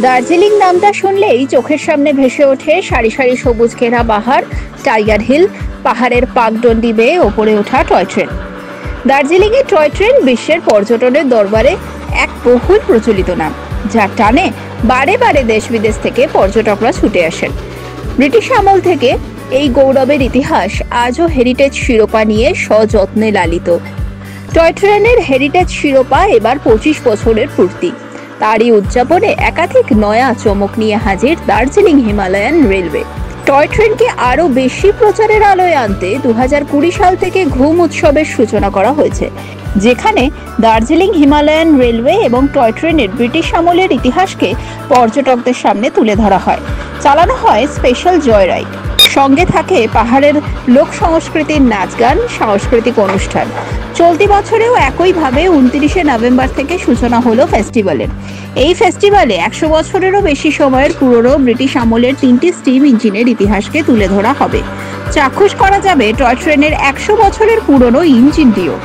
দার্জিলিং নামটা শুনলেই চোখের সামনে ভেসে ওঠে সারি সারি সবুজ ঘেরা পাহাড়, টাইগার হিল, পাহাড়ের পাগডন্ডি বেয়ে ওপরে ওঠা টয় ট্রেন। দার্জিলিংয়ে টয় ট্রেন বিশ্বের পর্যটনের দরবারে এক বহুল প্রচলিত নাম, যার টানে বারে বারে দেশ বিদেশ থেকে পর্যটকরা ছুটে আসেন। ব্রিটিশ আমল থেকে এই গৌরবের ইতিহাস আজও হেরিটেজ শিরোপা নিয়ে সযত্নে লালিত। টয় ট্রেনের হেরিটেজ শিরোপা এবার 25 বছরের পূর্তি। তারই উদযাপনে একাধিক নয়া চমক নিয়ে হাজির দার্জিলিং হিমালয়ান রেলওয়ে। টয় ট্রেনকে আরও বেশি প্রচারের আলোয় আনতে 2020 সাল থেকে ঘুম উৎসবের সূচনা করা হয়েছে, যেখানে দার্জিলিং হিমালয়ান রেলওয়ে এবং টয় ট্রেনের ব্রিটিশ আমলের ইতিহাসকে পর্যটকদের সামনে তুলে ধরা হয়। চালানো হয় স্পেশাল জয় রাইড, সঙ্গে থাকে পাহাড়ের লোক সংস্কৃতির নাচ গান, সাংস্কৃতিক অনুষ্ঠান। চলতি বছরেও একইভাবে 29শে নভেম্বর থেকে সূচনা হলো ফেস্টিভ্যালের। এই ফেস্টিভ্যালে 100 বছরেরও বেশি সময়ের পুরনো ব্রিটিশ আমলের 3টি স্টিম ইঞ্জিনের ইতিহাসকে তুলে ধরা হবে। চাক্ষুষ করা যাবে টয় ট্রেনের 100 বছরের পুরনো ইঞ্জিনটিও।